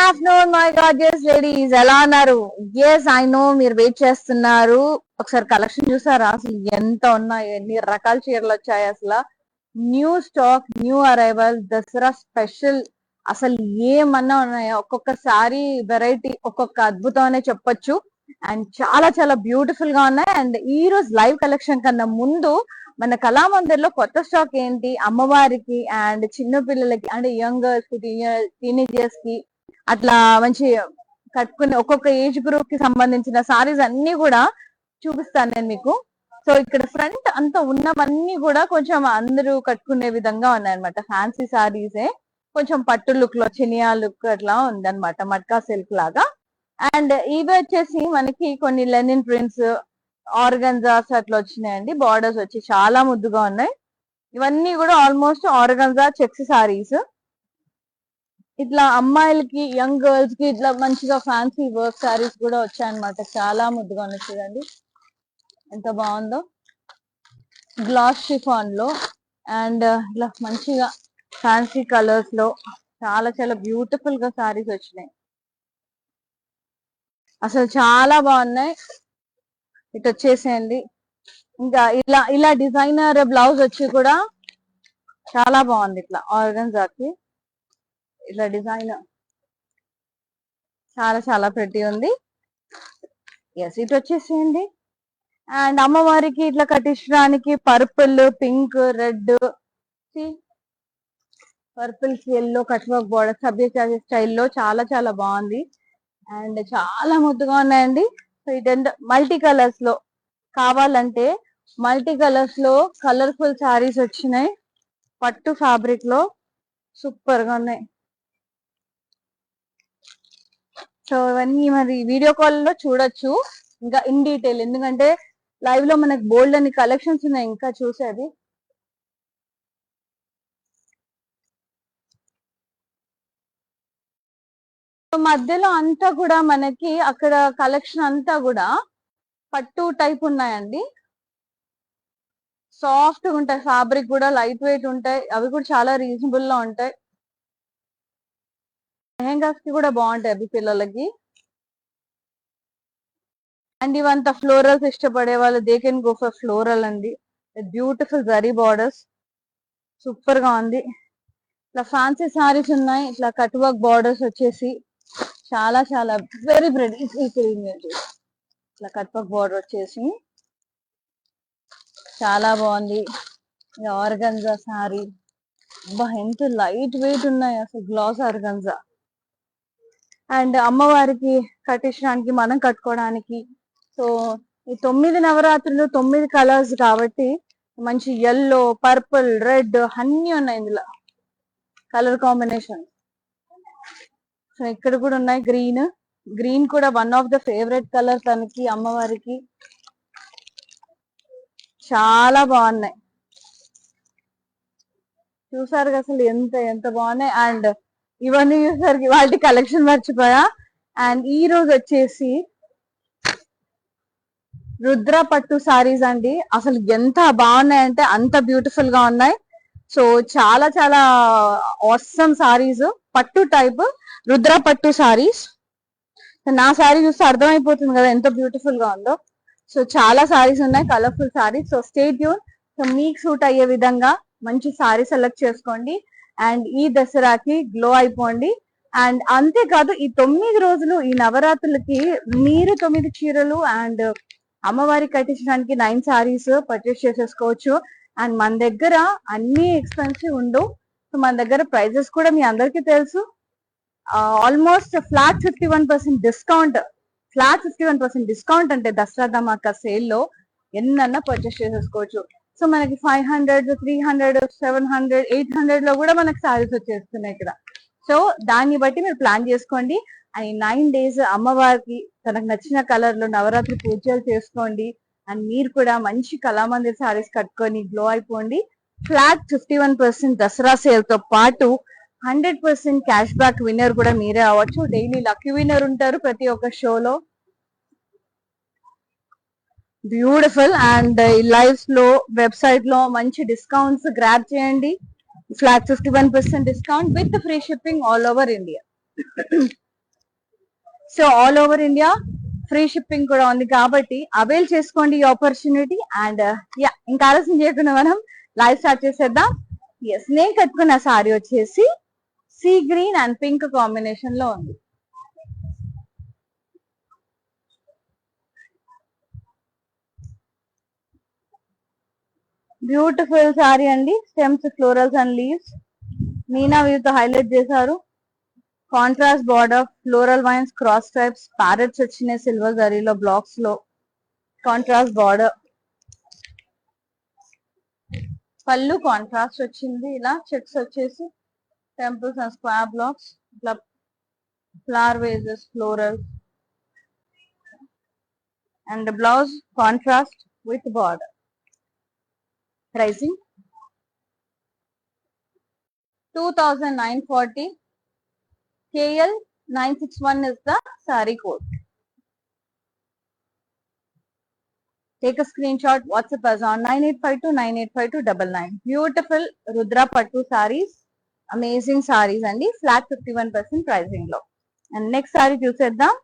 Afternoon my gorgeous ladies, ఎలా ఉన్నారు? Yes, I know మీరు వెయిట్ చేస్తున్నారు. ఒకసారి కలెక్షన్ చూసారా? అసలు ఎంత ఉన్నాయి, ఎన్ని రకాల చీరలు వచ్చాయి. అసలు new stock, new arrival, Dasara special. అసలు ఏమన్నా ఉన్నాయో, ఒక్కొక్క సారీ వెరైటీ, ఒక్కొక్క అద్భుతం అనే చెప్పొచ్చు. అండ్ చాలా చాలా బ్యూటిఫుల్ గా ఉన్నాయి. అండ్ ఈ రోజు లైవ్ కలెక్షన్ కన్నా ముందు మన కళామందిర్లో కొత్త స్టాక్ ఏంటి, అమ్మవారికి అండ్ చిన్న పిల్లలకి అంటే యంగ్ గర్ల్స్ కి, టీనేజర్స్ కి అట్లా మంచి కట్టుకునే ఒక్కొక్క ఏజ్ గ్రూప్ కి సంబంధించిన సారీస్ అన్ని కూడా చూపిస్తాను నేను మీకు. సో ఇక్కడ ఫ్రంట్ అంతా ఉన్నవన్నీ కూడా కొంచెం అందరూ కట్టుకునే విధంగా ఉన్నాయన్నమాట. ఫ్యాన్సీ సారీసే, కొంచెం పట్టు లుక్ లో చినియా లుక్ అట్లా ఉందన్నమాట, మట్కా సిల్క్ లాగా. అండ్ ఇవి వచ్చేసి మనకి కొన్ని లెనిన్ ప్రింట్స్, ఆర్గన్జాస్ అట్లా వచ్చినాయండి. బార్డర్స్ వచ్చి చాలా ముద్దుగా ఉన్నాయి. ఇవన్నీ కూడా ఆల్మోస్ట్ ఆర్గన్జా చెక్స్ సారీస్. ఇట్లా అమ్మాయిలకి, యంగ్ గర్ల్స్ కి ఇట్లా మంచిగా ఫ్యాన్సీ వర్క్ సారీస్ కూడా వచ్చాయన్నమాట. చాలా ముద్దుగా ఉన్నాయి చూడండి, ఎంత బాగుందో. గ్లాస్ షిఫాన్ లో అండ్ ఇట్లా మంచిగా ఫ్యాన్సీ కలర్స్ లో చాలా చాలా బ్యూటిఫుల్ గా సారీస్ వచ్చినాయి. అసలు చాలా బాగున్నాయి. ఇటు వచ్చేసేయండి. ఇంకా ఇలా ఇలా డిజైనర్ బ్లౌజ్ వచ్చి కూడా చాలా బాగుంది. ఇట్లా ఆర్గన్జాకి ఇట్లా డిజైన్ చాలా చాలా ప్రతి ఉంది. ఎస్, ఇటు వచ్చేసేయండి. అండ్ అమ్మవారికి ఇట్లా కట్టించడానికి పర్పుల్, పింక్, రెడ్, పర్పుల్ కి ఎల్లో కట్ వర్క్ బోర్డర్ సభ్య స్టైల్లో చాలా చాలా బాగుంది. అండ్ చాలా ముద్దుగా ఉన్నాయండి. సో ఇదంతా మల్టీ కలర్స్ లో కావాలంటే మల్టీ కలర్స్ లో కలర్ఫుల్ శారీస్ వచ్చినాయి. పట్టు ఫ్యాబ్రిక్ లో సూపర్ గా ఉన్నాయి. సో ఇవన్నీ మరి వీడియో కాల్ లో చూడొచ్చు ఇంకా ఇన్ డీటెయిల్, ఎందుకంటే లైవ్ లో మనకు బోల్డ్ అని కలెక్షన్స్ ఉన్నాయి ఇంకా చూసేది. మధ్యలో అంతా కూడా మనకి అక్కడ కలెక్షన్ అంతా కూడా పట్టు టైప్ ఉన్నాయండి. సాఫ్ట్ ఉంటాయి, ఫ్యాబ్రిక్ కూడా లైట్ వెయిట్ ఉంటాయి. అవి కూడా చాలా రీజనబుల్ లో ఉంటాయి. లెహెంగాస్ కి కూడా బాగుంటాయి అవి పిల్లలకి. అండ్ ఇవంతా ఫ్లోరల్స్ ఇష్టపడే వాళ్ళు they can go for floral అండి. బ్యూటిఫుల్ జరీ బార్డర్స్, సూపర్ గా ఉంది. ఇట్లా ఫ్యాన్సీ సారీస్ ఉన్నాయి. ఇట్లా కట్ వర్క్ బార్డర్స్ వచ్చేసి చాలా చాలా వెరీ బ్రెడ్. ఇట్లా కట్ వర్క్ బార్డర్ వచ్చేసి చాలా బాగుంది. ఆర్గన్జా సారీ, ఎంత లైట్ వెయిట్ ఉన్నాయి అసలు, గ్లాస్ ఆర్గన్జా. అండ్ అమ్మవారికి కట్టించడానికి, మనం కట్టుకోవడానికి. సో ఈ 9 నవరాత్రులు 9 కలర్స్ కాబట్టి మంచి ఎల్లో, పర్పుల్, రెడ్ అన్ని ఉన్నాయి ఇందులో కలర్ కాంబినేషన్. సో ఇక్కడ కూడా ఉన్నాయి గ్రీన్. గ్రీన్ కూడా one of the favourite colour తనకి, అమ్మవారికి. చాలా బాగున్నాయి, చూసారు అసలు ఎంత ఎంత బాగున్నాయి. అండ్ ఇవన్నీ చూసరికి వాటి కలెక్షన్ మర్చిపోయా. అండ్ ఈ రోజు వచ్చేసి రుద్ర పట్టు సారీస్ అండి. అసలు ఎంత బాగున్నాయంటే అంత బ్యూటిఫుల్ గా ఉన్నాయి. సో చాలా చాలా ఆసమ్ సారీస్, పట్టు టైప్ రుద్ర పట్టు సారీస్. నా సారీ చూస్తే అర్థమైపోతుంది కదా ఎంత బ్యూటిఫుల్ గా ఉందో. సో చాలా సారీస్ ఉన్నాయి, colourful saris. So stay tune. So మీకు సూట్ అయ్యే విధంగా మంచి సారీ సెలెక్ట్ చేసుకోండి. అండ్ ఈ దసరాకి గ్లో అయిపోండి. అండ్ అంతేకాదు ఈ 9 రోజులు ఈ నవరాత్రులకి మీరు 9 చీరలు అండ్ అమ్మవారికి కట్టించడానికి 9 సారీస్ పర్చేస్ చేసేసుకోవచ్చు. అండ్ మన దగ్గర అన్ని ఎక్స్పెన్సివ్ ఉండవు. సో మన దగ్గర ప్రైజెస్ కూడా మీ అందరికీ తెలుసు. Almost flat 51% discount. Flat 51% discount అంటే దసరా ధమాకా సేల్ లో ఎన్నన్నా పర్చేస్ చేసేసుకోవచ్చు. సో మనకి 500, 300, 700, 800 లో కూడా మనకి సారీస్ వచ్చేస్తున్నాయి ఇక్కడ. సో దాన్ని బట్టి మీరు ప్లాన్ చేసుకోండి. అండ్ 9 days అమ్మవారికి తనకు నచ్చిన కలర్ లో నవరాత్రి పూజలు చేసుకోండి. అండ్ మీరు కూడా మంచి కళామందిర్ సారీస్ కట్టుకొని గ్లో అయిపోండి. ఫ్లాట్ 51% దసరా సేల్ తో పాటు 100% క్యాష్ బ్యాక్ విన్నర్ కూడా మీరే అవ్వచ్చు. డైలీ లక్కీ విన్నర్ ఉంటారు ప్రతి ఒక్క షోలో. బ్యూటిఫుల్. అండ్ లైవ్ లో వెబ్సైట్ లో మంచి డిస్కౌంట్స్ గ్రాబ్ చేయండి. Flat 51% discount with free shipping all over India. So all over India free shipping కూడా ఉంది కాబట్టి అవైల్ చేసుకోండి ఈ ఆపర్చునిటీ. అండ్ యా, ఇంకా ఆలస్యం చేయకుండా మనం లైవ్ స్టార్ట్ చేసేద్దాం. ఎస్, నేను కట్టుకున్న సారీ వచ్చేసి sea green and pink combination లో ఉంది. బ్యూటిఫుల్ సారీ అండి. Stems, florals and leaves Meena view తో హైలైట్ చేశారు. Contrast border, floral vines, cross stripes, parrots వచ్చినాయి సిల్వర్ జరీలో బ్లాక్స్ లో. కాంట్రాస్ట్ బార్డర్, పళ్ళు కాంట్రాస్ట్ వచ్చింది. ఇలా చెక్స్ వచ్చేసి టెంపుల్స్ అండ్ స్క్వేర్ బ్లాక్స్, ఇట్లా flower wages, floral. And blouse contrast with border. Pricing 2940. KL 961 is the saree code. Take a screenshot, WhatsApp us on 9852985299. Beautiful Rudra Pattu sarees, amazing sarees andi, flat 51% pricing lo. And next saree chuseddam.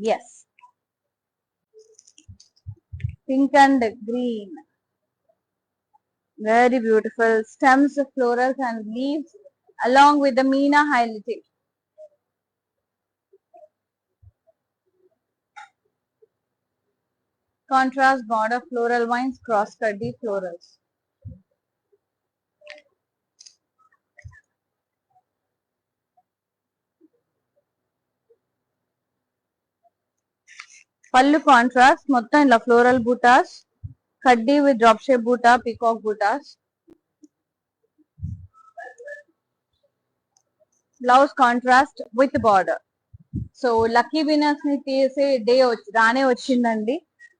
Yes, pink and green, very beautiful. Stems, florals and leaves along with the Meena highlighting. Contrast border, floral vines, cross cutty florals. Pallu contrast, మొత్తం ఇలా floral buttas, కడ్డీ with drop shape butta, peacock buttas. Blouse contrast with border. So lucky winners ని తీసే day రానే వచ్చిందండి.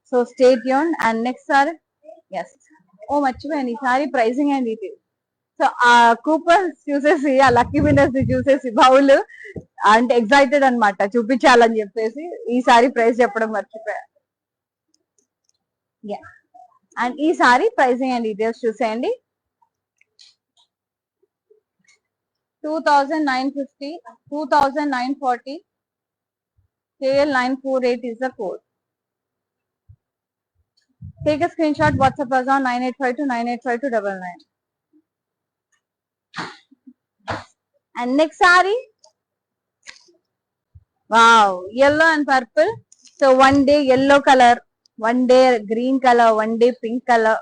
So stay tune. And next saree, yes, ఓ మర్చిపోయాను, ఈ saree pricing and detail. So ఆ కూపన్స్ చూసేసి, ఆ లక్కీ విన్నర్స్ ని చూసేసి బౌల్ అంటే ఎక్సైటెడ్ అనమాట, చూపించాలని చెప్పేసి ఈసారి ప్రైస్ చెప్పడం మర్చిపోయా. అండ్ ఈ సారీ ప్రైసింగ్ అండ్ డీటెయిల్స్ చూసేయండి. 2950, 2940, KL 948 is the code. Take a screenshot, WhatsApp us on 9852985299. And next saree, wow, yellow and purple. So one day yellow color, one day green color, one day pink color.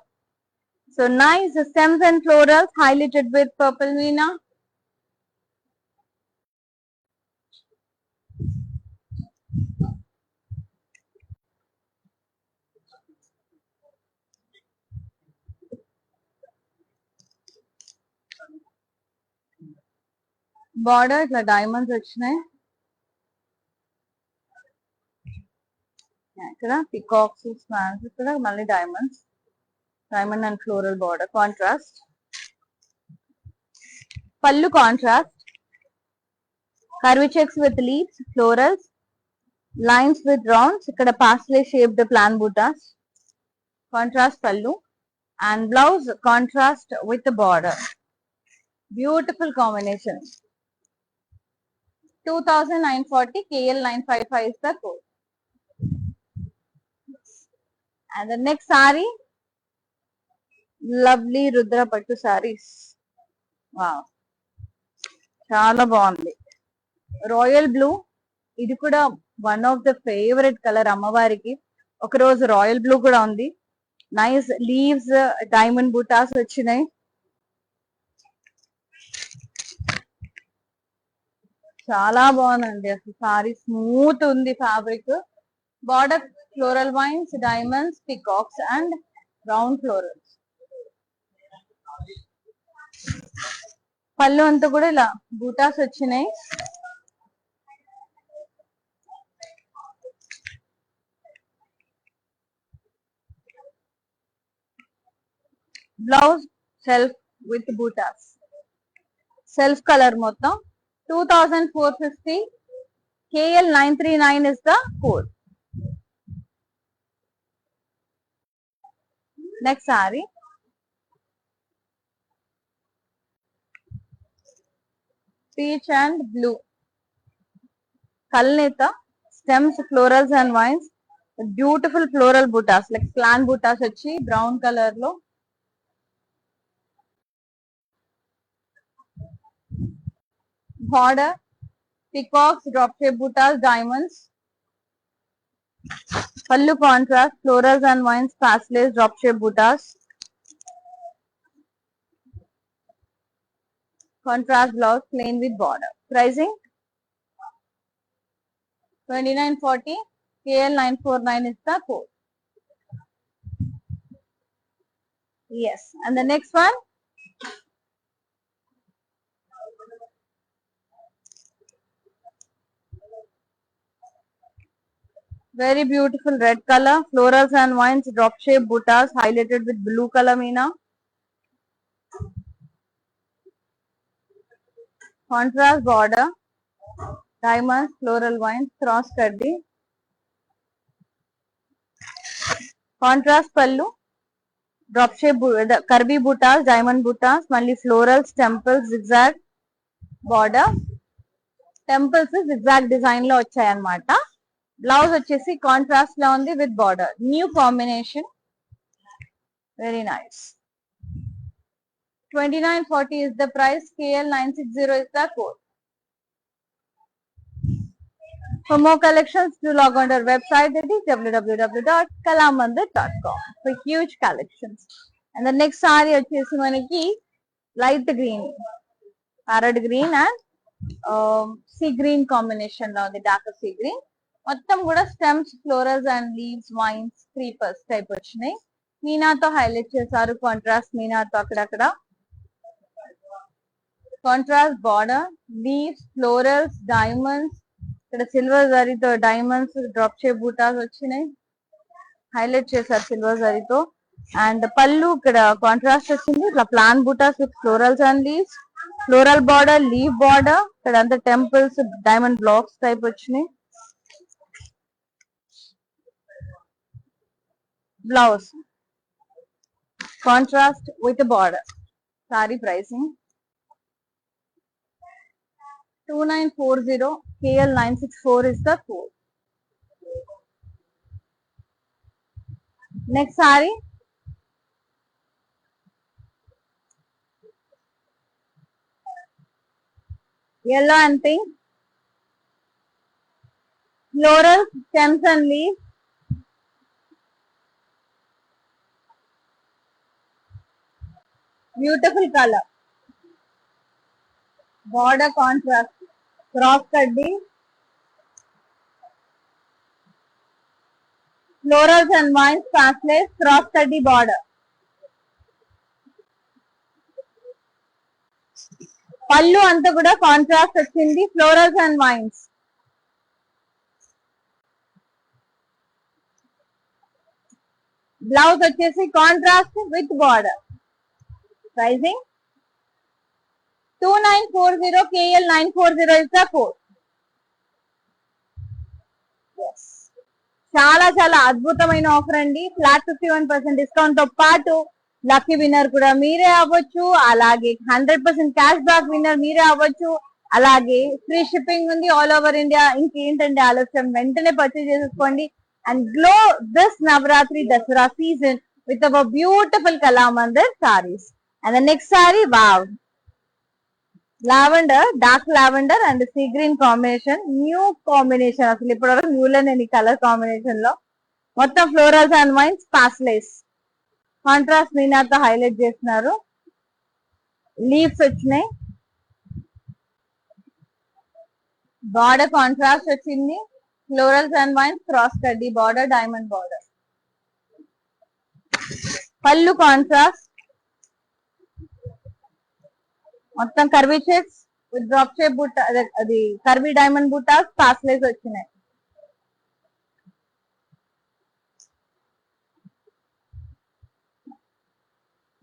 So nice stems and florals highlighted with purple Meena. Border ఇట్లా diamonds వచ్చినాయి. ఇక్కడ peacocks, స్పాన్స్, ఇక్కడ మళ్ళీ diamonds, diamond and floral border. Contrast పళ్ళు, contrast curvy checks with leaves, florals, lines with rounds, ఇక్కడ paisley shaped plain butas. Contrast pallu and blouse contrast with the border. Beautiful combination. 2940, KL 955 is the code. And the next saree, lovely Rudra Pattu sarees. Wow, చాలా బాగుంది. Royal blue, ఇది కూడా one of the favourite colour అమ్మవారికి. ఒక రోజు royal blue కూడా ఉంది. Nice leaves, diamond buttas వచ్చినాయి. చాలా బాగుందండి అసలు సారీ, స్మూత్ ఉంది fabric. Border floral wines, diamonds, peacocks and round florals. పళ్ళు అంతా కూడా ఇలా బూటాస్ వచ్చినాయి. Blouse self with buttas, self colour మొత్తం. 2450, KL 939 is the code. Next saree, peach and blue. Kalneta stems, florals and vines. Beautiful floral buttas, like plant buttas వచ్చి brown color లో. Border, peacocks, drop shape buttas, diamonds. Pallu contrast, florals and vines, pastel, drop shape buttas. Contrast blouse, plain with border. Pricing 2940. KL 949 is the code. Yes, and the next one. Very beautiful red color, florals and vines, drop shape buttas highlighted with blue color meena. Contrast border, diamonds, floral vines, cross kaddi. Contrast pallu, drop shape, curvy buttas, diamond buttas, mali florals, temples, zigzag border. Temples zigzag design lo వచ్చాయి అన్నమాట. Blouse వచ్చేసి contrast లో ఉంది with border. New combination, very nice. 2940 is the price. KL 960 is the code. For more collections, do log on to our website, that is www.kalamandir.com, for huge collections. And the next saree వచ్చేసి మనకి light green, parrot green and sea green combination లో ఉంది, dark sea green. మొత్తం కూడా stems, florals and leaves, wines, creepers type వచ్చినాయి. మీనాతో highlight చేశారు, contrast మీనాతో అక్కడక్కడ. Contrast border, leaves, florals, diamonds, ఇక్కడ సిల్వర్ జరీతో డైమండ్స్, డ్రాప్ షేప్ బూటాస్ వచ్చినాయి, హైలైట్ చేశారు సిల్వర్ జరీతో. అండ్ పళ్ళు ఇక్కడ కాంట్రాస్ట్ వచ్చింది, ఇట్లా ప్లాన్ బూటాస్ with florals and leaves, floral border, leave border, ఇక్కడ అంతా టెంపుల్స్, డైమండ్ బ్లాక్స్ టైప్ వచ్చినాయి. Blouse contrast with border. Sorry pricing 2940. KL 964 is the code. Next saree, yellow and pink, floral, stems and leaves, beautiful color, border contrast, cross kaddi, florals and vines, pastel, cross kaddi border. పళ్ళు అంతా కూడా contrast వచ్చింది, florals and vines. Blouse వచ్చేసి contrast with border. Pricing 2940. KL 940 is the code. Yes. చాలా చాలా అద్భుతమైన offer అండి. Flat 51% discount తో పాటు లక్కీ విన్నర్ కూడా మీరే అవ్వచ్చు, అలాగే 100% క్యాష్ బ్యాక్ విన్నర్ మీరే అవ్వచ్చు, అలాగే ఫ్రీ షిప్పింగ్ ఉంది ఆల్ ఓవర్ ఇండియా. ఇంకేంటంటే ఆలస్యం, వెంటనే పర్చేజ్ చేసేసుకోండి and glow this Navratri Dasara season with our beautiful Kalamandir sarees. And the next saree, wow, lavender, dark lavender and sea green combination. New combination, అసలు ఇప్పటివరకు న్యూలో నేను ఈ కలర్ కాంబినేషన్ లో. మొత్తం florals and vines, paisleys, contrast మీనాతో హైలైట్ చేస్తున్నారు. లీవ్స్ వచ్చినాయి, బార్డర్ కాంట్రాస్ట్ వచ్చింది, ఫ్లోరల్స్ అండ్ వైన్స్, క్రాస్ కడ్డీ border, diamond border. Pallu contrast, మొత్తం curvy checks with drop shape బుట్ట, అది కర్వీ డైమండ్ బుట్టాస్, పాస్లేస్ వచ్చినాయి.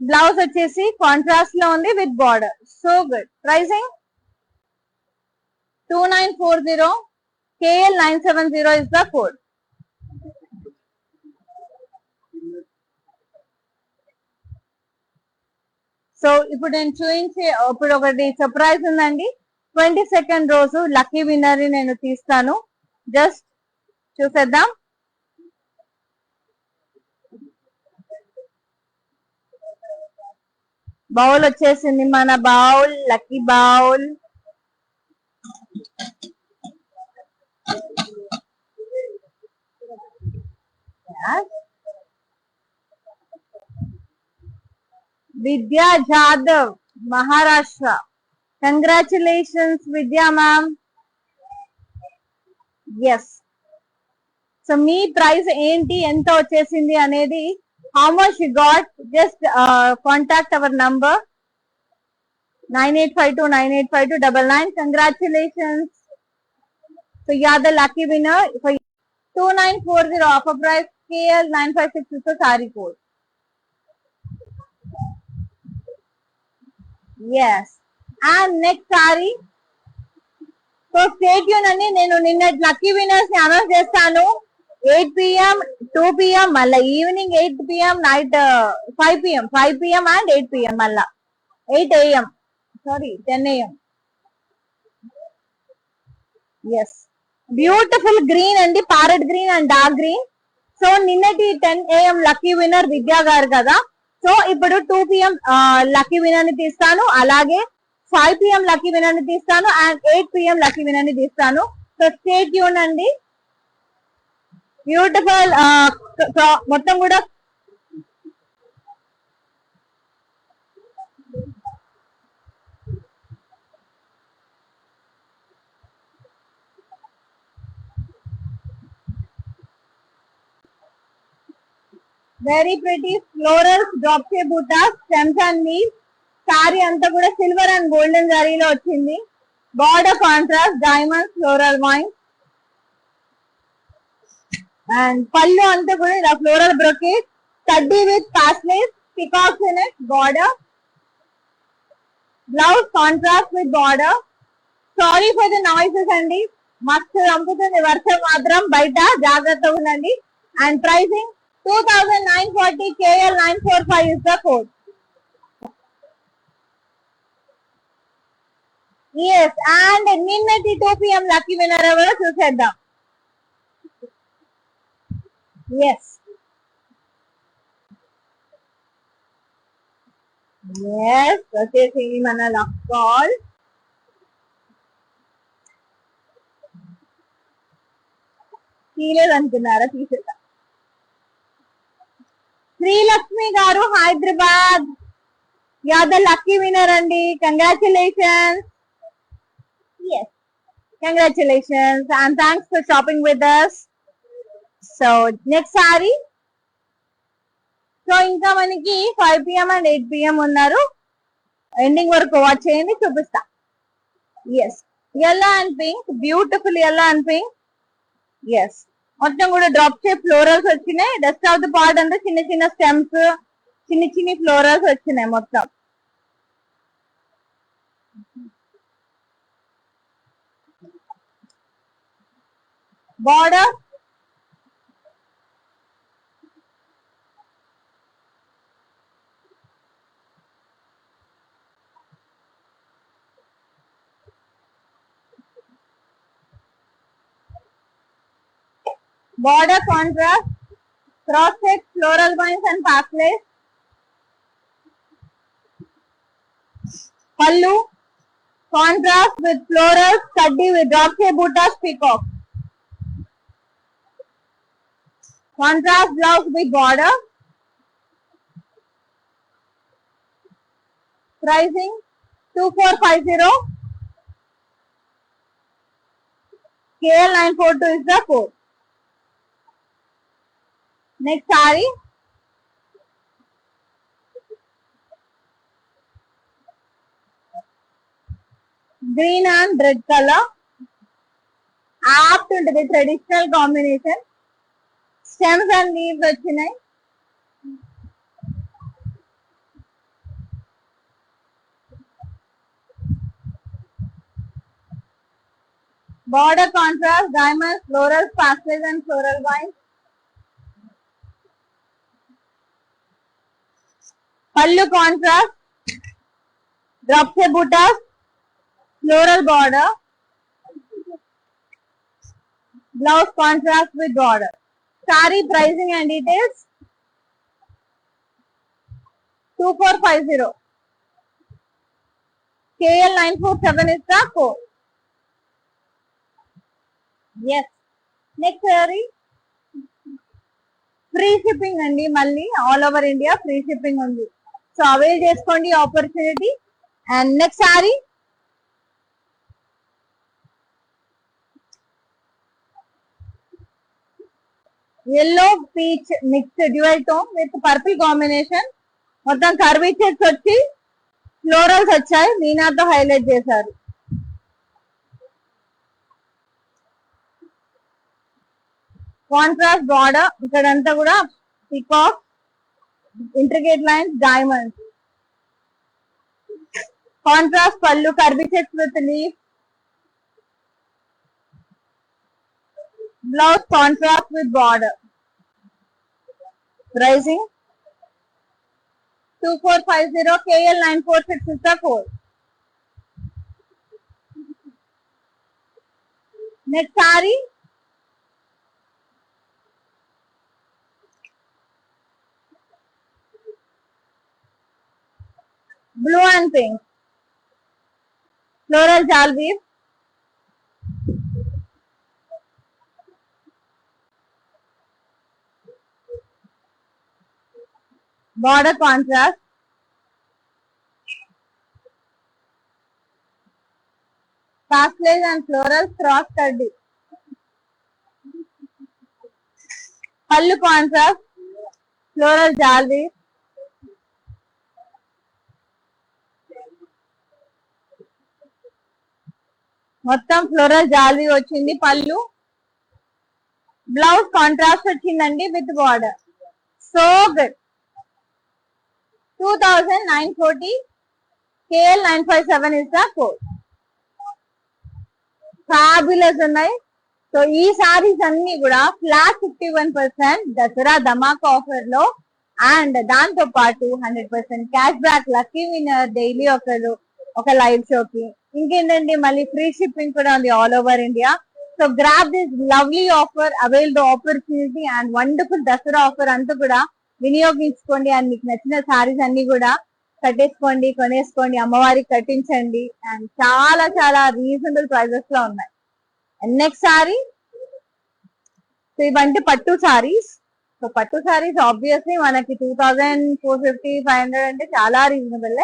బ్లౌజ్ వచ్చేసి కాంట్రాస్ట్ లో ఉంది with border. So good. Pricing 2940. KL 970 is the code. So ఇప్పుడు నేను చూపించే, ఇప్పుడు ఒకటి సర్ప్రైజ్ ఉందండి. 22nd రోజు లక్కీ విన్నర్ ని నేను తీస్తాను. జస్ట్ చూసేద్దాం. బౌల్ వచ్చేసింది, మన bowl, lucky bowl. Vidya Jadhav, Maharashtra. Congratulations Vidya ma'am. Yes. So మీ ప్రైస్ ఏంటి, ఎంత వచ్చేసింది అనేది, how much you got, just contact our number 9852985299. Congratulations. So you are the lucky winner for 2940 offer price. KL956 is the saree code. Yes. And next saree. So stay tune అని నేను నిన్న lucky winners ని announce చేస్తాను. 8 PM, 2 PM, మళ్ళా evening 8 PM, night 5 PM, 5 PM and 8 PM, మళ్ళా 8 AM, sorry 10 AM. Yes, beautiful green అండి, parrot green and dark green. So నిన్నటి 10 AM lucky winner విద్యా గారు కదా. సో ఇప్పుడు 2 PM లక్కీ విన్నర్ ని తీస్తాను, అలాగే 5 PM లక్కీ విన్నర్ ని తీస్తాను అండ్ 8 PM లక్కీ విన్నర్ ని తీస్తాను. సో స్టే ట్యూన్ అండి. బ్యూటిఫుల్ మొత్తం కూడా very pretty florals, drop shape buttas, stems and leaves. Sorry అంతా కూడా సిల్వర్ అండ్ గోల్డెన్ జరీలో వచ్చింది. Border contrast, diamonds, floral wine. And పళ్ళు అంతా కూడా ఇలా ఫ్లోరల్ బ్రొకేట్, కడ్డీ with paisleys, peacocks in it, border. Blouse contrast with border. Sorry for the noises అండి, మస్తు చంపుతుంది వర్షం మాత్రం బయట, జాగ్రత్తగా ఉండండి. And pricing 2940, KL945 is the code. Yes, and నిన్నటి 2 PM లక్కీ విన్నర్ ఎవరో చూసేద్దాం. ఎస్, ఎస్ వచ్చేసి మన లక్ కాల్. తీలేదు అనుకున్నారా, తీసేద్దాం. శ్రీలక్ష్మి గారు, Hyderabad. You are the lucky winner అండి, congratulations. Yes, congratulations and thanks for shopping with us. So next saree. So ఇంకా మనకి 5 PM అండ్ 8 PM ఉన్నారు. ఎండింగ్ వరకు వాచ్ చేయండి, చూపిస్తా. Yes, yellow and pink, beautiful yellow and pink. Yes, మొత్తం కూడా drop shape florals వచ్చినాయి. డస్ట్ ఆఫ్ ద పార్ట్ అంటే చిన్న చిన్న స్టెమ్స్, చిన్న చిన్న ఫ్లోరల్స్ వచ్చినాయి మొత్తం. Border contrast, cross check, floral vines and pathways. Pallu contrast with florals, kaddi with drop shape buttas, peacock. Contrast blouse with border. Pricing 2450. KL942 is the code. Next saree. Green and red color. Apt into the traditional combination. Stems and leaves vachinayi. Border contrast, diamonds, florals, pastels and floral vines. Pallu contrast, drop shape buttas, floral border, blouse contrast with border. Saree pricing and details 2450. KL947 is the code. Yes. Next saree. Free shipping అండి, మళ్ళీ all over India free shipping ఉంది. So avail చేసుకోండి opportunity. And next saree yellow peach mix dual tone with purple combination. మొత్తం curvy checks వచ్చి florals వచ్చాయి, మీనాతో highlight చేశారు. Contrast border, ఇక్కడంతా కూడా peacock, intricate lines, diamonds. Contrast pallu, curvy checks with leaf. Blouse contrast with border. Pricing 2450. KL946 is the code. Next saree. Blue and pink. Floral jal weave. Border contrast. Pastel and floral cross cut. Pallu contrast. Floral jal weave. మొత్తం floral జాల్వి వచ్చింది పళ్ళు. Blouse contrast వచ్చిందండి with border. So good. 2940. KL957 is the code. Fabulous ఉన్నాయి. So ఈ సారీస్ అన్ని కూడా flat 51% Dasara ధమాకా offer లో, అండ్ దాంతో పాటు 100% cash back, lucky winner, daily ఒకరు ఒక లైవ్ షోకి, ఇంకేంటండి మళ్ళీ ఫ్రీ షిప్పింగ్ కూడా ఉంది all over India. So grab this lovely offer, avail the opportunity and wonderful Dasara offer అంతా కూడా వినియోగించుకోండి. అండ్ మీకు నచ్చిన సారీస్ అన్ని కూడా కట్టేసుకోండి, కొనేసుకోండి, అమ్మవారికి కట్టించండి. అండ్ చాలా చాలా రీజనబుల్ ప్రైజెస్ లో ఉన్నాయి. అండ్ నెక్స్ట్ సారీ, సో ఇవంటే పట్టు సారీస్. సో పట్టు సారీస్ ఆబ్వియస్లీ మనకి 2450, 500 అంటే చాలా reasonable.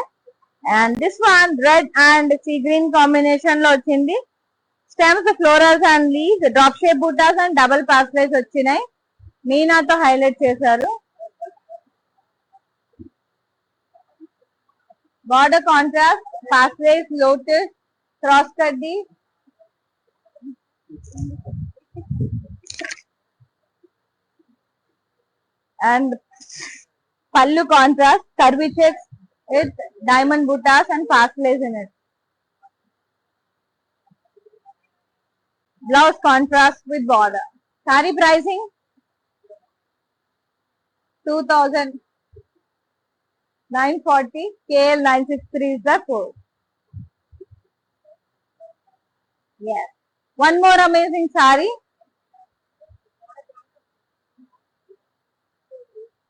And this one red and sea green combination లో వచ్చింది. Stems, florals and leaves, drop shape butas and double paisleys వచ్చినాయి, మీనాతో హైలైట్ చేశారు. Border contrast, paisleys, lotus, cross కడ్డీ, and pallu contrast, curvy checks with diamond buttas and pastel in it. Blouse contrast with border. Saree pricing 2940. KL963 is the code. Yes. One more amazing saree.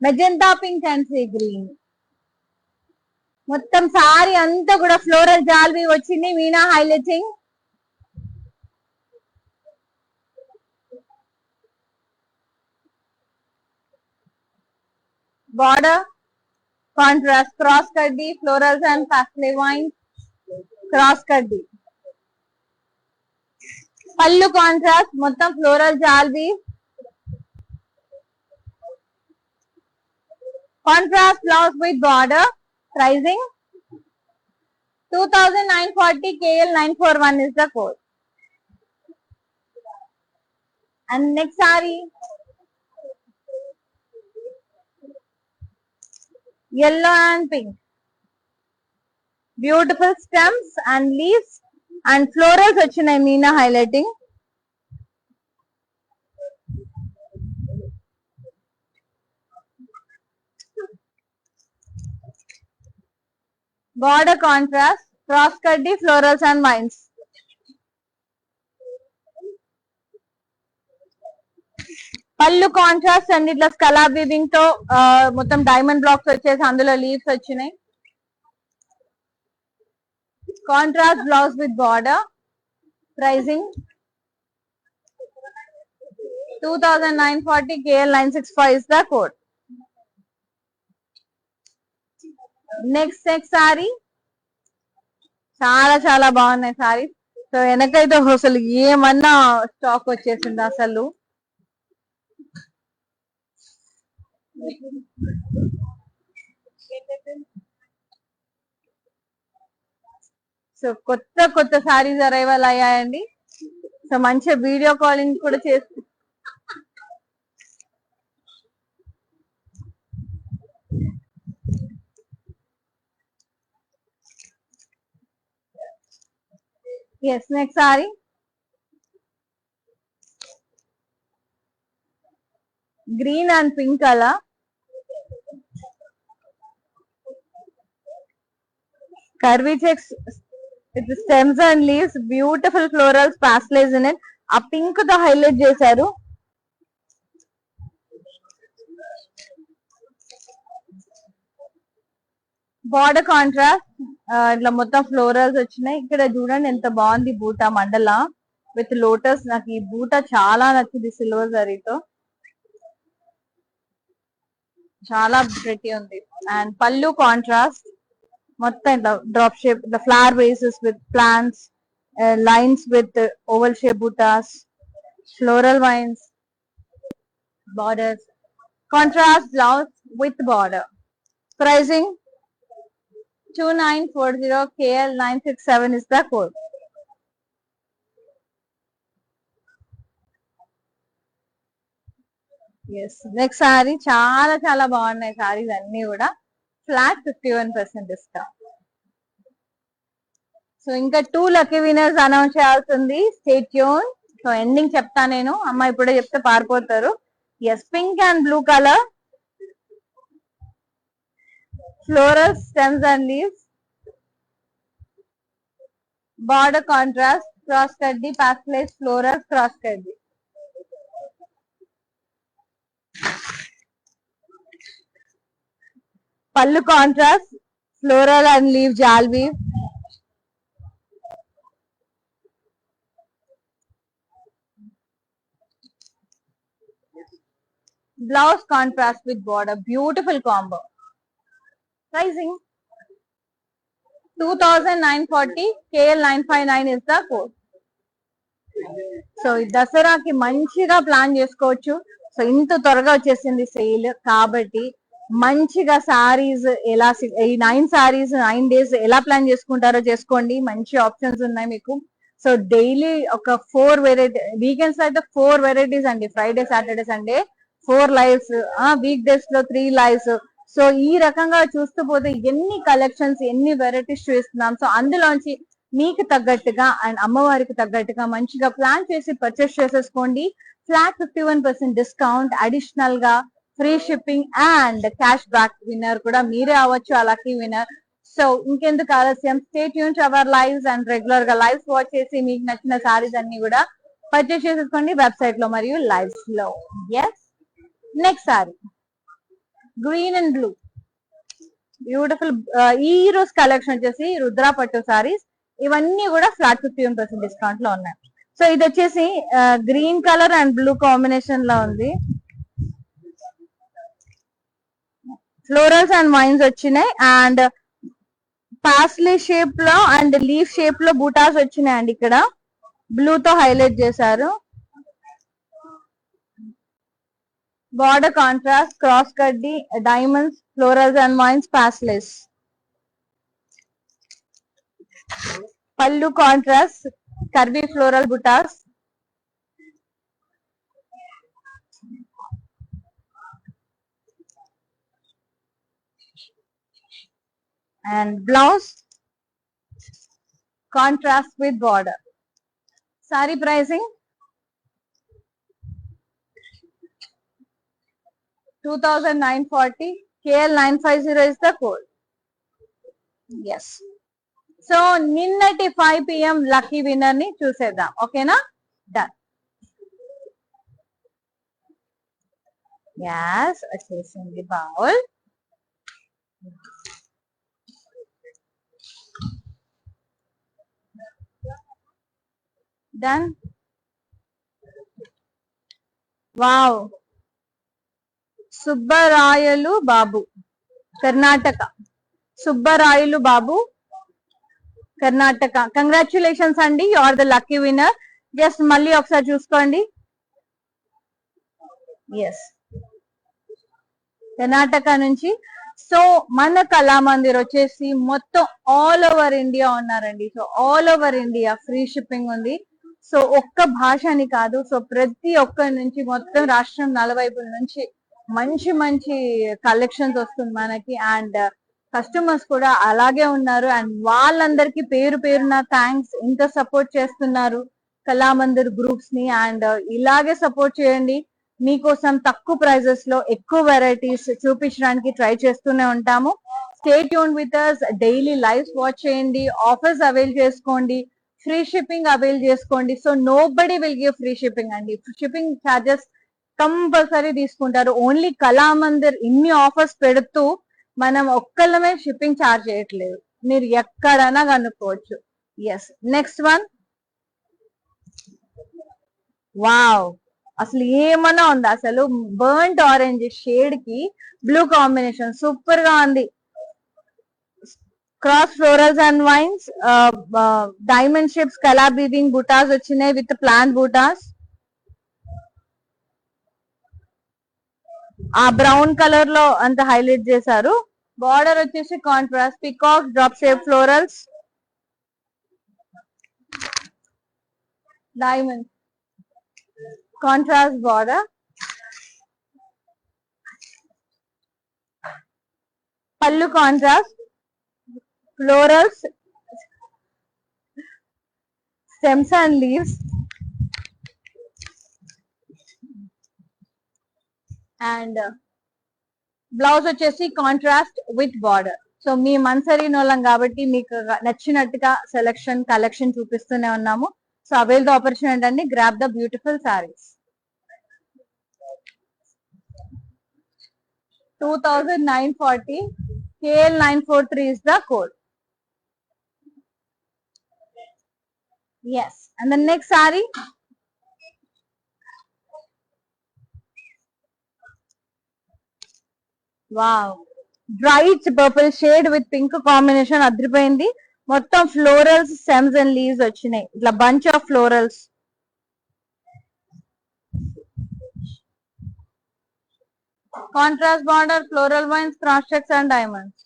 Magenta pink and sea green. మొత్తం సారీ అంతా కూడా floral జాల్వి వచ్చింది, meena highlighting. Border contrast, cross కడ్డీ, florals and paisley vine, cross కడ్డీ. Pallu contrast, మొత్తం floral జాల్వి. Contrast blouse with border. Pricing 2940. KL941 is the code. And next saree, yellow and pink. Beautiful stems and leaves and florals vachinayi, meena highlighting. Border contrast, cross కడ్డీ florals and wines. పళ్ళు contrast and ఇట్లా స్కలాబ్ weaving తో మొత్తం diamond blocks వచ్చేసి అందులో leaves వచ్చినాయి. Contrast blouse with border. Pricing 2940, KL965 is the code. Next sari చాలా చాలా బాగున్నాయి సారీ. సో వెనకైతే అసలు ఏమన్నా స్టాక్ వచ్చేసింది అసలు. సో కొత్త కొత్త సారీస్ అరైవల్ అయ్యాయండి. సో మంచిగా వీడియో కాలింగ్ కూడా చేస్తూ yes. Next sari green and pink colour. Curvy checks with stems and leaves, beautiful florals, pastels in it. ఆ పింక్ తో హైలైట్ చేశారు. బార్డర్ కాంట్రాస్ట్ ఇట్లా మొత్తం ఫ్లోరల్స్ వచ్చినాయి. ఇక్కడ చూడండి ఎంత బాగుంది బూటా మండల విత్ లోటస్. నాకు ఈ బూటా చాలా నచ్చింది సిల్వర్ జరీతో, చాలా ప్రెటీ ఉంది. అండ్ పళ్ళు కాంట్రాస్ట్ మొత్తం ఇట్లా డ్రాప్ షేప్, ఇట్లా flower bases with plants, lines with oval shape butas, floral vines, borders, contrast blouse with border. Pricing 2940, KL967 is the code. Yes. Next sari చాలా చాలా బాగున్నాయి సారీస్ అన్ని కూడా. Flat 51% discount. సో ఇంకా 2 లక్కీ వినర్స్ అనౌన్స్ చేయాల్సింది. Stay tune. సో ఎండింగ్ చెప్తా నేను, అమ్మ ఇప్పుడే చెప్తే పారిపోతారు. Yes. Pink and blue colour, floral stems and leaves, border contrast, cross కడ్డీ, పాస్టలైజ్ ఫ్లోరల్స్, క్రాస్ కడ్డీ. Pallu contrast, floral and leave jaal weave. Blouse contrast with border, beautiful combo. Pricing 2940, KL959 is the code. So ఈ దసరాకి మంచిగా plan చేసుకోవచ్చు. So ఇంత త్వరగా వచ్చేసింది సేల్ కాబట్టి మంచిగా సారీస్ ఎలా, ఈ 9 సారీస్ 9 days ఎలా ప్లాన్ చేసుకుంటారో చేసుకోండి. మంచి ఆప్షన్స్ ఉన్నాయి మీకు. సో డైలీ ఒక 4 వెరైటీ, వీకెండ్స్ అయితే 4 వెరైటీస్ అండి. Friday, Saturday, Sunday 4 lives, week days లో 3 లైవ్స్. సో ఈ రకంగా చూస్తూ పోతే ఎన్ని కలెక్షన్స్, ఎన్ని వెరైటీస్ చూస్తున్నాం. సో అందులోంచి మీకు తగ్గట్టుగా అండ్ అమ్మవారికి తగ్గట్టుగా మంచిగా ప్లాన్ చేసి పర్చేస్ చేసేసుకోండి. ఫ్లాట్ 51% డిస్కౌంట్, అడిషనల్ గా free shipping and cash back winner కూడా మీరే అవ్వచ్చు, ఆ లక్కీ విన్నర్. సో ఇంకెందుకు ఆలస్యం, stay tune to our lives and regular గా లైవ్స్ వాచ్ చేసి మీకు నచ్చిన సారీస్ అన్ని కూడా పర్చేస్ చేసేసుకోండి వెబ్సైట్ లో మరియు లైవ్స్ లో. Yes. Next sari green and blue, beautiful. ఈ రోజు కలెక్షన్ వచ్చేసి రుద్రా పట్టు సారీస్. ఇవన్నీ కూడా ఫ్లాట్ 51% డిస్కౌంట్ లో ఉన్నాయి. సో ఇది వచ్చేసి green colour and blue combination లో ఉంది. ఫ్లోరల్స్ అండ్ వైన్స్ వచ్చినాయి అండ్ పాస్లీ షేప్ లో అండ్ లీఫ్ షేప్ లో బూటాస్ వచ్చినాయి అండి. ఇక్కడ బ్లూ తో హైలైట్ చేశారు. బార్డర్ కాంట్రాస్ట్, క్రాస్ కడ్డీ, diamonds, florals and vines, paisleys. పళ్ళు contrast, curvy floral butas. And blouse contrast with border. Saree pricing 2940, KL950 is the code. Yes. So నిన్నటి 5 PM లక్కీ విన్నర్ ని చూసేద్దాం. ఓకేనా? డన్. గ్యాస్ వచ్చేసింది bowl. Done. Wow, Subbarayalu Babu, Karnataka. Subbarayalu Babu, Karnataka. Congratulations అండి, you are the lucky winner. Just మళ్ళీ ఒకసారి చూసుకోండి. ఎస్, కర్ణాటక నుంచి. సో మన కళామందిర్ వచ్చేసి మొత్తం ఆల్ ఓవర్ ఇండియా ఉన్నారండి. So all over India free shipping ఉంది. సో ఒక్క భాష అని కాదు, సో ప్రతి ఒక్కరి నుంచి మొత్తం రాష్ట్రం నలువైపుల నుంచి మంచి మంచి కలెక్షన్స్ వస్తుంది మనకి. అండ్ కస్టమర్స్ కూడా అలాగే ఉన్నారు. అండ్ వాళ్ళందరికీ పేరు పేరున థ్యాంక్స్. ఇంత సపోర్ట్ చేస్తున్నారు కళామందిర్ గ్రూప్స్ ని. అండ్ ఇలాగే సపోర్ట్ చేయండి. మీకోసం తక్కువ ప్రైజెస్ లో ఎక్కువ వెరైటీస్ చూపించడానికి ట్రై చేస్తూనే ఉంటాము. Stay tune with us, daily lives watch చేయండి, ఆఫర్స్ అవైల్ చేసుకోండి, ఫ్రీ షిప్పింగ్ అవైల్ చేసుకోండి. So nobody will give free shipping అండి. షిప్పింగ్ ఛార్జెస్ కంపల్సరీ తీసుకుంటారు. ఓన్లీ కళామందిర్ ఇన్ని ఆఫర్స్ పెడుతూ మనం ఒక్కళ్ళమే షిప్పింగ్ ఛార్జ్ చేయట్లేదు. మీరు ఎక్కడైనా కనుక్కోవచ్చు. Yes, next one. వావ్, అసలు ఏమన్నా ఉందా? అసలు బర్ంట్ ఆరెంజ్ షేడ్ కి బ్లూ కాంబినేషన్ సూపర్ గా ఉంది. Cross florals and wines, diamond shapes, కలా బ్రీదింగ్ బూటాస్ వచ్చినాయి విత్ ప్లాంట్ బూటాస్. ఆ బ్రౌన్ కలర్ లో అంత హైలైట్ చేశారు. బార్డర్ వచ్చేసి contrast peacock drop shape florals, diamond contrast border, pallu contrast, florals, stems and leaves, and blouse వచ్చేసి కాంట్రాస్ట్ విత్ బార్డర్. సో మీ మన్సరీ నోలం కాబట్టి మీకు నచ్చినట్టుగా సెలెక్షన్ కలెక్షన్ చూపిస్తూనే ఉన్నాము. సో అవైల్ ద ఆపర్చునిటీ అండి, grab the beautiful sarees. 2940, KL943 is the code. Yes, and the next saree. Wow, bright purple shade with pink combination అద్రిపోయింది. మొత్తం ఫ్లోరల్స్, స్టెమ్స్ అండ్ లీవ్స్ వచ్చినాయి. ఇట్లా bunch of florals. Contrast border, floral vines, cross checks and diamonds,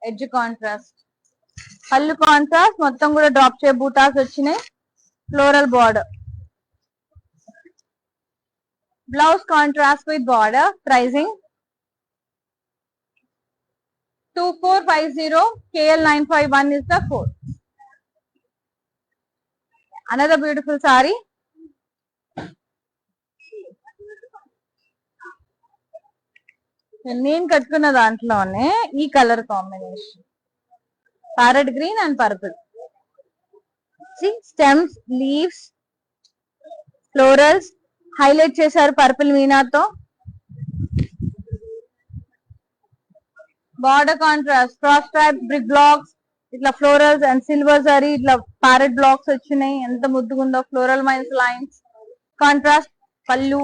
edge contrast, పళ్ళు contrast, మొత్తం కూడా drop shape butas వచ్చినాయి, floral border, blouse contrast with border. Pricing 2450, KL951 is the code. Another beautiful saree. నేను కట్టుకున్న దాంట్లోనే ఈ colour combination, parrot green and purple. Stems, leaves, florals highlight చేశారు purple మీనాతో. Border contrast, cross stripe brick blocks, ఇట్లా florals and silver zari, ఇట్లా parrot blocks వచ్చినాయి. ఎంత ముద్దుగుందో. Floral mines lines, contrast pallu,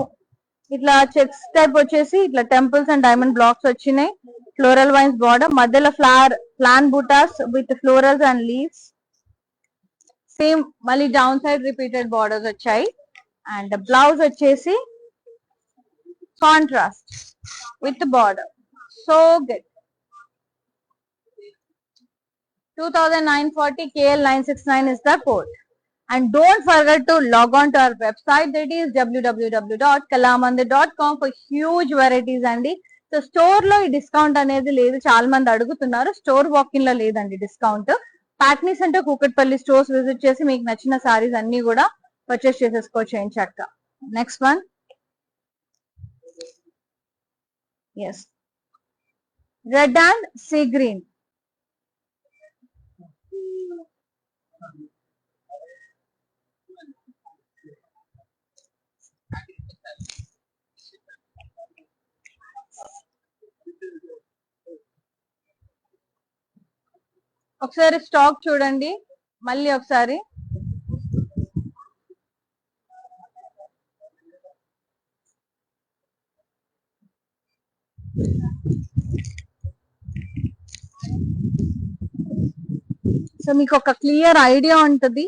ఇట్లా చెక్స్ టైప్ వచ్చేసి ఇట్లా టెంపుల్స్ అండ్ డైమండ్ బ్లాక్స్ వచ్చినాయి. ఫ్లోరల్ వైన్స్ బార్డర్, మధ్యలో ఫ్లవర్ ప్లాన్ బూటాస్ with florals and leaves. Same మళ్ళీ డౌన్ సైడ్ రిపీటెడ్ బార్డర్స్ వచ్చాయి. అండ్ బ్లౌజ్ వచ్చేసి contrast with border. So good. 2940, KL969 is the code. And don't forget to log on to our website, that is www.kalamandir.com, for huge varieties అండి. So store లో ఈ discount అనేది లేదు. చాలా మంది అడుగుతున్నారు. స్టోర్ వాకింగ్ లో లేదండి discount. Patny centre Kukatpally stores visit చేసి మీకు నచ్చిన సారీస్ అన్ని కూడా పర్చేస్ చేసేసుకోవచ్చు ఏం చక్క. Next one. Yes, red and sea green. ఒకసారి స్టాక్ చూడండి మళ్ళీ ఒకసారి. సో మీకు ఒక క్లియర్ ఐడియా ఉంటది.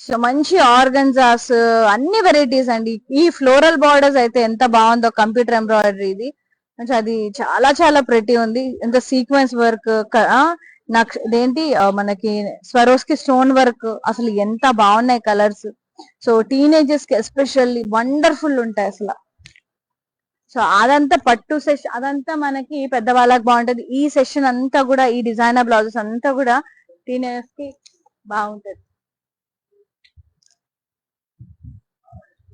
సో మంచి ఆర్గన్జాస్, అన్ని వెరైటీస్ అండి. ఈ ఫ్లోరల్ బార్డర్స్ అయితే ఎంత బాగుందో, కంప్యూటర్ ఎంబ్రాయిడరీ ఇది అది చాలా చాలా ప్రెటీ ఉంది. ఎంత సీక్వెన్స్ వర్క్, ఇదేంటి మనకి స్వరోస్కి స్టోన్ వర్క్, అసలు ఎంత బాగున్నాయి కలర్స్. సో టీనేజర్స్ కి ఎస్పెషల్లీ వండర్ఫుల్ ఉంటాయి అసలు. సో అదంతా పట్టు సెషన్, అదంతా మనకి పెద్దవాళ్ళకి బాగుంటది. ఈ సెషన్ అంతా కూడా, ఈ డిజైనర్ బ్లౌజెస్ అంతా కూడా టీనేజర్స్ కి బాగుంటది.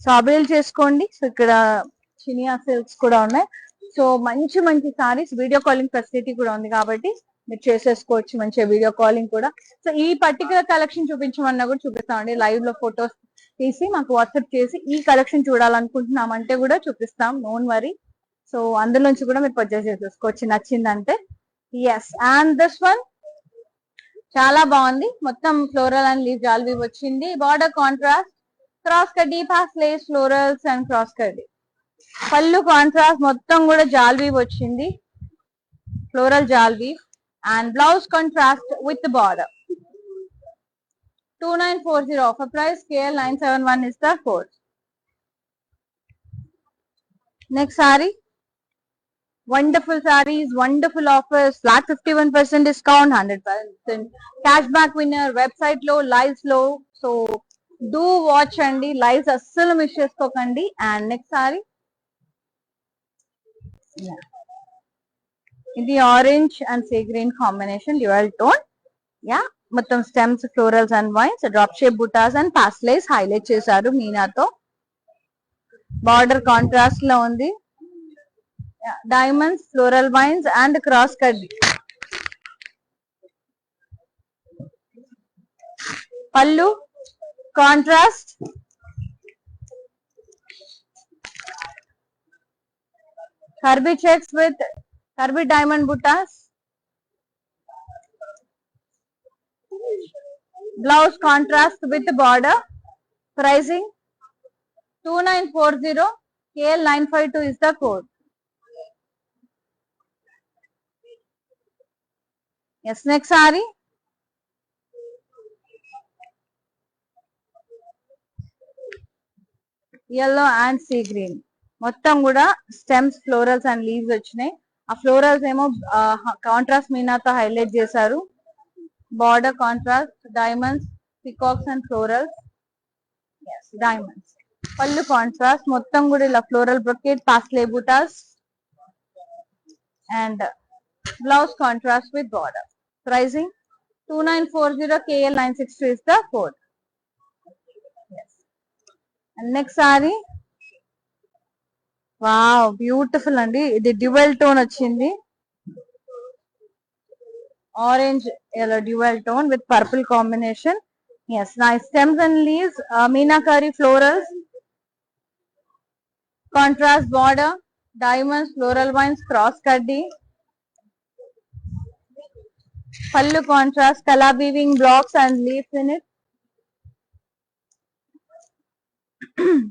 సో అవైల్ చేసుకోండి. సో ఇక్కడ చినియా సిల్క్స్ కూడా ఉన్నాయి. సో మంచి మంచి సారీస్, వీడియో కాలింగ్ ఫెసిలిటీ కూడా ఉంది కాబట్టి మీరు చేసేసుకోవచ్చు మంచిగా వీడియో కాలింగ్ కూడా. సో ఈ పర్టికులర్ కలెక్షన్ చూపించమన్నా కూడా చూపిస్తామండి. లైవ్ లో ఫొటోస్ తీసి మాకు వాట్సాప్ చేసి ఈ కలెక్షన్ చూడాలనుకుంటున్నామంటే కూడా చూపిస్తాం, నోన్ వరీ. సో అందులోంచి కూడా మీరు పర్చేస్ చేసేసుకోవచ్చు నచ్చిందంటే. ఎస్, అండ్ దిస్ వన్ చాలా బాగుంది. మొత్తం ఫ్లోరల్ అండ్ లీవ్ జాల్వీ వచ్చింది. బార్డర్ కాంట్రాస్ట్, క్రాస్ కడ్డీ, paisleys, florals and cross కడ్డీ. పళ్ళు కాంట్రాస్ట్, మొత్తం కూడా జాల్వీ వచ్చింది, ఫ్లోరల్ జాల్వీ. And blouse contrast with border. 2940 offer price. KL 971 is the code. Next saree, wonderful sarees, wonderful offers, flat 51% discount, 100% cashback winner. Website low, lives low. So do watch andi, lives assalu miss cheskokandi. And next saree, ఇది orange and sea green combination, dual tone. Yeah, మొత్తం stems, florals and vines, drop shape బుటాస్ and paisleys highlight చేశారు మీనాతో. Border contrast లో ఉంది. Diamonds, floral vines and cross cut. Pallu contrast, కర్బీ checks with కర్బీ diamond బుటాస్. Blouse contrast with border. Pricing 2940. KL 952 is the code. Yes, next saree. Yellow and sea green. మొత్తం కూడా stems, florals and leaves వచ్చినాయి. ఆ florals ఏమో contrast మీనాతో highlight చేశారు. Border contrast, diamonds, peacocks and florals. yes, diamonds. Pallu contrast, మొత్తం కూడా ఇలా floral brocade, paisley butas. And blouse contrast with border. Pricing 2940. KL 962 is the code. Yes. And next saree, wow beautiful అండి. ఇది dual tone వచ్చింది, orange yellow dual tone with purple combination. yes, nice stems and leaves, meenakari florals, contrast border, diamonds, floral vines, cross kaddi. pallu contrast, kala weaving blocks and leaves in it.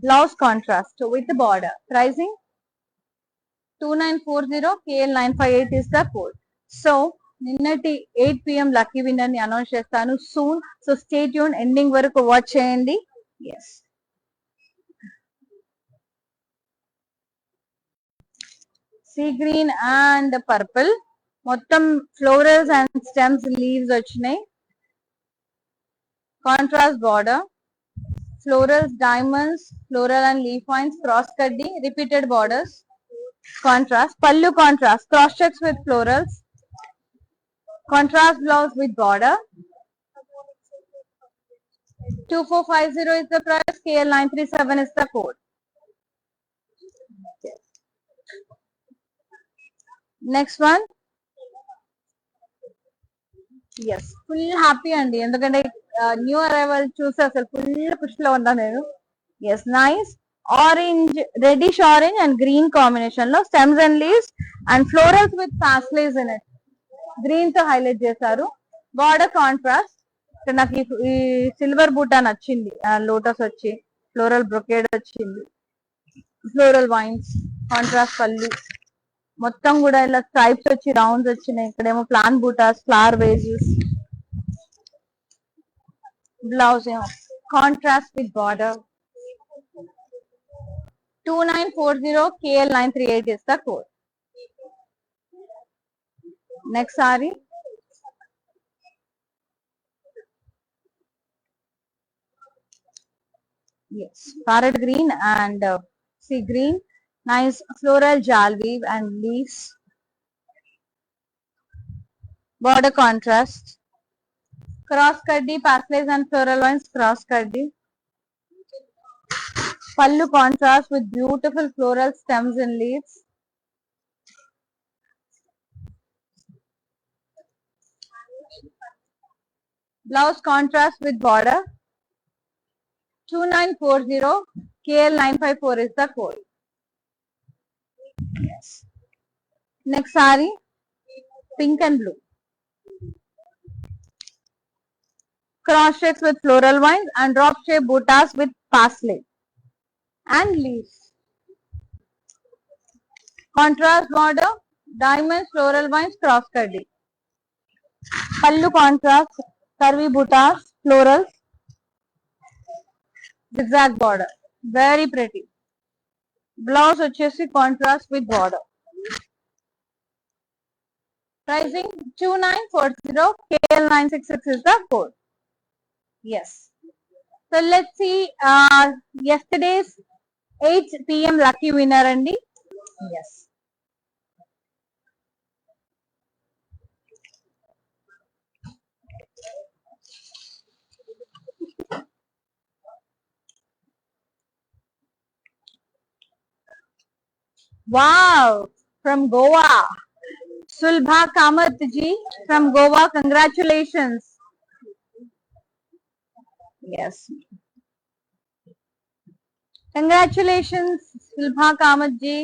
blouse contrast with the border. Pricing 2940. KL 958 is the code. So నిన్నటి 8 PM lucky winner ని announce చేస్తాను soon. So stay tune, ending వరకు watch చేయండి. yes, sea green and purple, మొత్తం florals and stems, leaves వచ్చినాయి. Contrast border, florals, diamonds, floral and leaf vines, cross kaddi, repeated borders. Contrast, pallu contrast, cross checks with florals. Contrast blouse with border. 2450 is the price. KL 937 is the code. Next one, yes, full happy అండి, ఎందుకంటే new arrival చూసి అసలు full push లో ఉన్నా నేను. Yes, nice. Orange, reddish orange and green combination లో stems and leaves and florals with paisleys in it. Green తో highlight చేశారు. Border contrast. ఇక్కడ నాకు ఈ సిల్వర్ బూటా నచ్చింది, లోటస్ వచ్చి ఫ్లోరల్ బ్రొకేడ్ వచ్చింది, ఫ్లోరల్ వైన్స్, కాంట్రాస్ట్ పళ్ళు, మొత్తం కూడా ఇలా స్ట్రైప్స్ వచ్చి రౌండ్స్ వచ్చినాయి. ఇక్కడేమో ప్లాన్ బూటాస్, ఫ్లవర్ వేజెస్. బ్లౌజ్ ఏమో contrast with border. 2940 KL938 is the code. Next saree. Yes, parrot green and sea green. Nice floral jal weave and leaves. Border contrast. Cross kaddi, pasleys and floral lines, cross kaddi. Pallu contrast with beautiful floral stems and leaves. Blouse contrast with border. 2940 KL954 is the code. Yes. Next saree, pink and blue. Cross checks with floral vines and drop shape buttas with parsley and leaves. Contrast border, diamonds, floral vines, cross cutting. Pallu contrast, curvy buttas, florals, zigzag border, very pretty. Blouse వచ్చేసి contrast with border. Pricing 2940 KL966 is the code. Yes. So let's see yesterday's 8 PM lucky winner andi. Yes. Wow, from Goa. Sulbha Kamath ji from Goa, congratulations. Yes. Congratulations, Sulbha Kamath ji.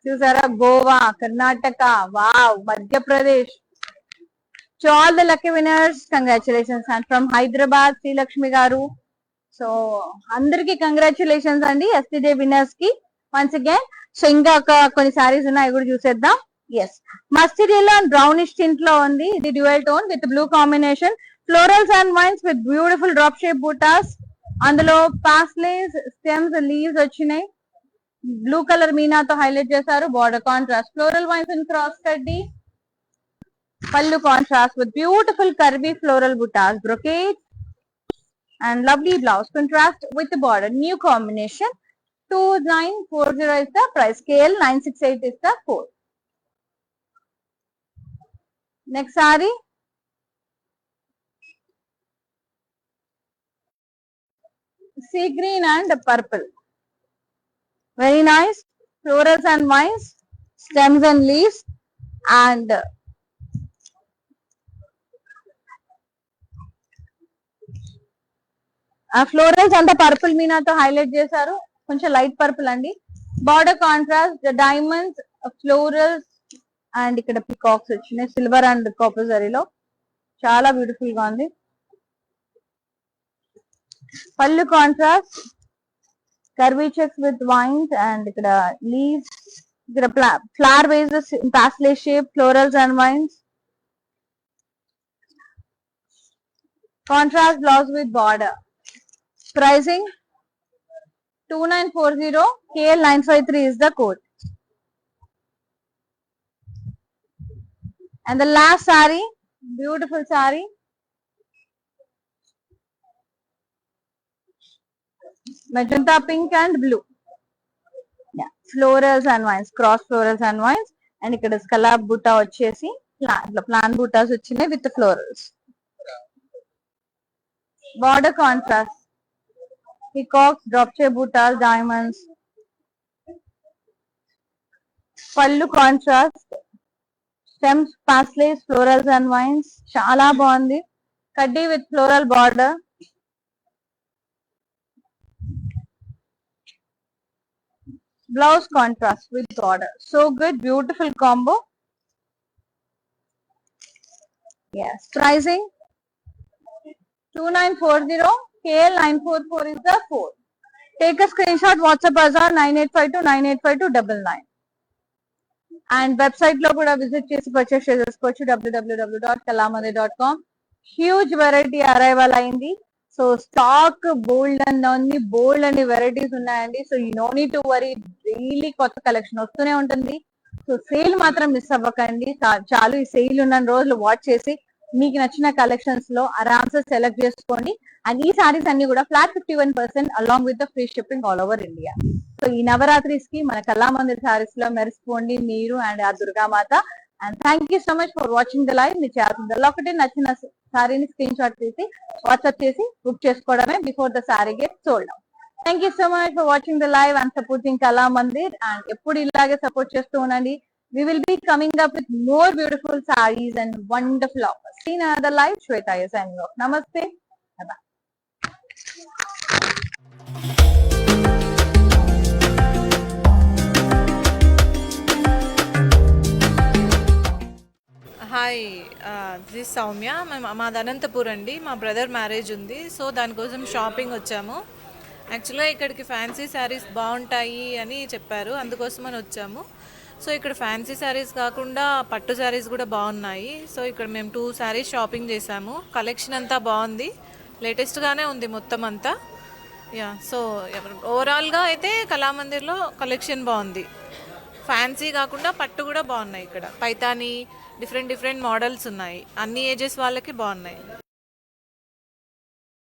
చూసారా, Goa, Karnataka, wow, Madhya Pradesh. To all the lucky winners, congratulations. And from Hyderabad, Sri Lakshmi garu. So అందరికి congratulations అండి, yesterday winners కి once again. So ఇంకా కొన్ని సారీస్ ఉన్నాయి, అవి కూడా చూసేద్దాం. Yes, mustard yellow and brownish tint లో ఉంది. ఇది dual tone with blue combination. Florals and vines with beautiful drop shape butas. అందులో పాస్లేస్, స్టెమ్స్, లీవ్స్ వచ్చినాయి. బ్లూ కలర్ మీనాతో హైలైట్ చేశారు. Border contrast floral vines and cross కడ్డీ. Pallu contrast with beautiful curvy floral buttas, brocade and lovely blouse contrast with the border. New combination. 2940 is the price. KL 968 is the code. Next saree. Sea green and purple. Very nice. Florals and vines, stems and leaves, and florals అంతా purple మీనాతో highlight చేశారు, కొంచెం light purple అండి. Border contrast, diamonds, florals and ఇక్కడ peacocks వచ్చినాయి silver and copper జరీలో, చాలా beautiful గా ఉంది. పళ్ళు contrast, curvy checks with vines and ఇక్కడ లీవ్స్, ఇక్కడ flower wages, parsley shape, florals and wines. Contrast blouse with border. Pricing 2940 KL953 is the code. And the last saree, beautiful saree. Magenta pink and blue. Yeah, florals and vines, cross florals and vines. And ikkada scallop butta vachesi, plant buttas vachinayi with the florals. Border contrast, peacocks, drop shape buttas, diamonds. Pallu contrast, stems, paisleys, florals and wines. చాలా బాగుంది. కడ్డీ with floral border. Blouse contrast with border. So good, beautiful combo. Yes. Pricing 2940. KL 944 is the code. Take a screenshot. WhatsApp Bazaar 9852985299. And website lo kuda visit chesi purchase chesukochu www.kalamandir.com. Huge variety arrival ayindi. So stock బోల్డ్ అని ఉంది, బోల్డ్ అని varieties ఉన్నాయండి. So you no need to worry, daily కొత్త collection వస్తూనే ఉంటుంది. So sale మాత్రం మిస్ అవ్వకండి. చాలు ఈ సేల్ ఉన్న రోజులు వాచ్ చేసి మీకు నచ్చిన కలెక్షన్స్ లో ఆరామ్సే సెలెక్ట్ చేసుకోండి. అండ్ ఈ సారీస్ అన్ని కూడా flat 51% along with the free shipping all over India. So ఈ నవరాత్రిస్ కి మన కళామందిర్ సారీస్ లో మెరిసిపోండి మీరు అండ్ ఆ Durgamata. And thank you so much for watching the live. మీరు చేయాల్సిందల్లా ఒకటి, నచ్చిన సారీని స్క్రీన్ షాట్ చేసి వాట్సాప్ చేసి బుక్ చేసుకోవడమే before the sorry get sold out. Thank you so much for watching the live and supporting Kalamandir. And ఎప్పుడు ఇలాగే సపోర్ట్ చేస్తూ ఉండండి. We will be coming up with more beautiful sarees and wonderful offers. See you in another live. Shweta is signing off. Namaste. Bye-bye. Hi, this Soumya. మాది అనంతపూర్ అండి. మా brother marriage ఉంది, so దానికోసం shopping వచ్చాము. యాక్చువల్గా ఇక్కడికి ఫ్యాన్సీ శారీస్ బాగుంటాయి అని చెప్పారు, అందుకోసమని వచ్చాము. సో ఇక్కడ ఫ్యాన్సీ శారీస్ కాకుండా పట్టు శారీస్ కూడా బాగున్నాయి. సో ఇక్కడ మేము 2 శారీస్ షాపింగ్ చేసాము. కలెక్షన్ అంతా బాగుంది, లేటెస్ట్గానే ఉంది మొత్తం అంతా. యా, సో ఓవరాల్గా అయితే కళామందిర్లో కలెక్షన్ బాగుంది. ఫ్యాన్సీ కాకుండా పట్టు కూడా బాగున్నాయి. ఇక్కడ పైతాని డిఫరెంట్ మోడల్స్ ఉన్నాయి. అన్ని ఏజెస్ వాళ్ళకి బాగున్నాయి.